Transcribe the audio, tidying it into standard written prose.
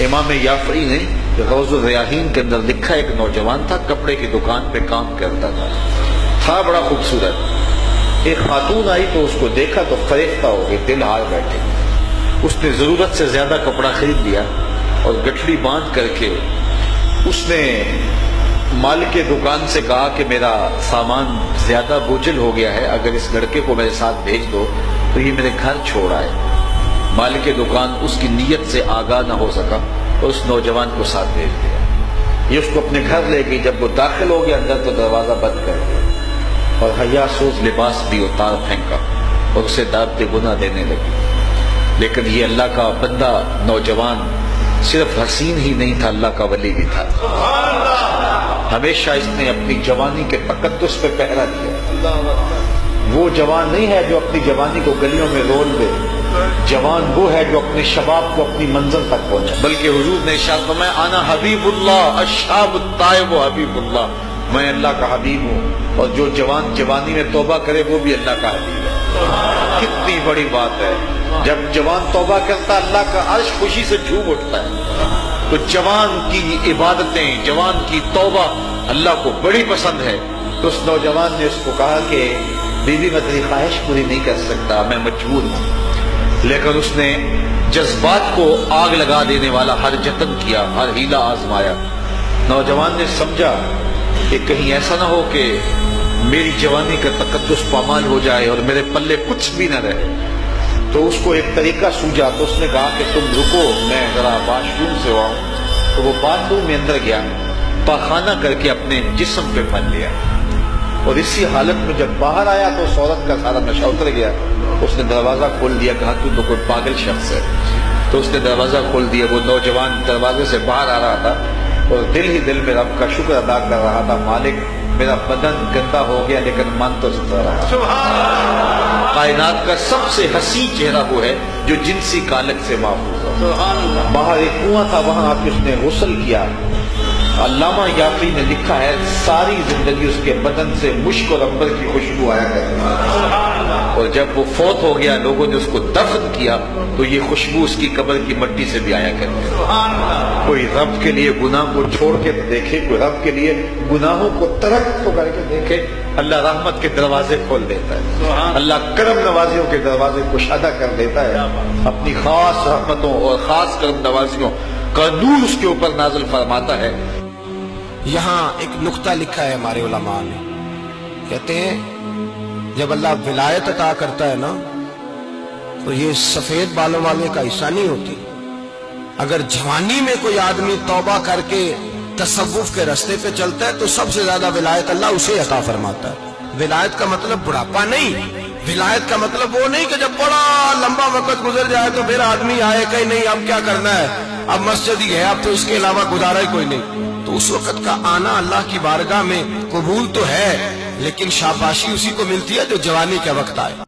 امام یافعی نے روض الریاحین کے اندر لکھا، ایک نوجوان تھا، کپڑے کی دکان پہ کام کرتا تھا بڑا خوبصورت۔ ایک خاتون آئی تو اس کو دیکھا تو فریفتہ ہو گئی، دل ہار بیٹھے۔ اس نے ضرورت سے زیادہ کپڑا خرید لیا اور گٹھڑی باندھ کر کے اس نے مالک دکان سے کہا کہ میرا سامان زیادہ بوجھل ہو گیا ہے، اگر اس لڑکے کو میرے ساتھ بھیج دو تو یہ میرے گھر چھوڑ آئے۔ مالک دکان اس کی نیت سے آگاہ نہ ہو سکا اور اس نوجوان کو ساتھ بھیج دیا۔ یہ اس کو اپنے گھر لے گئی۔ جب وہ داخل ہو گیا اندر تو دروازہ بند کر دیا اور حیا سوز لباس بھی اتار پھینکا اور اسے دعوت گناہ دینے لگی۔ لیکن یہ اللہ کا بندہ نوجوان صرف حسین ہی نہیں تھا، اللہ کا ولی بھی تھا۔ ہمیشہ اس نے اپنی جوانی کے تقدس پہ پہرا دیا۔ وہ جوان نہیں ہے جو اپنی جوانی کو گلیوں میں رول دے، جوان وہ ہے جو اپنے شباب کو اپنی منزل تک پہنچے۔ بلکہ حضور نے ارشاد فرمایا، انا حبیب اللہ الشاب التائب حبیب اللہ، میں اللہ کا حبیب ہوں، اور جو جوان جوانی میں توبہ کرے وہ بھی اللہ کا حبیب ہے۔ کتنی بڑی بات ہے، جب جوان توبہ کرتا اللہ کا عرش خوشی سے جھوم اٹھتا ہے۔ تو جوان کی عبادتیں، جوان کی توبہ اللہ کو بڑی پسند ہے۔ تو اس نوجوان نے اس کو کہا کہ بیوی میں تیری خواہش پوری نہیں کر سکتا، میں مجبور ہوں۔ لیکن اس نے جذبات کو آگ لگا دینے والا ہر جتن کیا، ہر ہیلا آزمایا۔ نوجوان نے سمجھا کہ کہیں ایسا نہ ہو کہ میری جوانی کا تقدس پامال ہو جائے اور میرے پلے کچھ بھی نہ رہے۔ تو اس کو ایک طریقہ سوجا، تو اس نے کہا کہ تم رکو، میں ذرا واش روم سے آؤں۔ تو وہ باتھ روم میں اندر گیا، پاخانہ کر کے اپنے جسم پہ پھل لیا، اور اسی حالت میں جب باہر آیا تو اس عورت کا سارا نشہ اتر گیا۔ اس نے دروازہ کھول دیا، کہا تو کوئی پاگل شخص ہے۔ تو اس نے دروازہ کھول دیا۔ وہ نوجوان دروازے سے باہر آ رہا تھا اور دل ہی دل میں رب کا شکر ادا کر رہا تھا، مالک میرا بدن گندا ہو گیا لیکن من تو زندہ رہا۔ کائنات کا سب سے حسین چہرہ وہ ہے جو جنسی کالک سے محفوظ ہو۔ باہر ایک کنواں تھا، وہاں آ کے اس نے غسل کیا۔ علامہ یافعی نے لکھا ہے، ساری زندگی اس کے بدن سے مشک اور عنبر کی خوشبو آیا کرتی تھی، اور جب وہ فوت ہو گیا لوگوں نے اس کو دفن کیا تو یہ خوشبو اس کی قبر کی مٹی سے بھی آیا کرتی تھی۔ کوئی رب کے لیے گناہ کو چھوڑ کے دیکھے، کوئی رب کے لیے گناہوں کو ترک تو کر کے دیکھے، اللہ رحمت کے دروازے کھول دیتا ہے، اللہ کرم نوازیوں کے دروازے کشادہ کر دیتا ہے، اپنی خاص رحمتوں اور خاص کرم نوازیوں کا نور اس کے اوپر نازل فرماتا ہے۔ یہاں ایک نقطہ لکھا ہے ہمارے علماء نے، کہتے ہیں جب اللہ ولایت عطا کرتا ہے نا تو یہ سفید بالوں والے کا حصہ نہیں ہوتی۔ اگر جوانی میں کوئی آدمی توبہ کر کے تصوف کے راستے پہ چلتا ہے تو سب سے زیادہ ولایت اللہ اسے عطا فرماتا ہے۔ ولایت کا مطلب بڑھاپا نہیں، ولایت کا مطلب وہ نہیں کہ جب بڑا لمبا وقت گزر جائے تو پھر آدمی آئے کہ نہیں اب کیا کرنا ہے، اب مسجد ہی ہے، اب تو اس کے علاوہ گزارا ہی کوئی نہیں۔ تو اس وقت کا آنا اللہ کی بارگاہ میں قبول تو ہے، لیکن شاباشی اسی کو ملتی ہے جو جوانی کے وقت آئے۔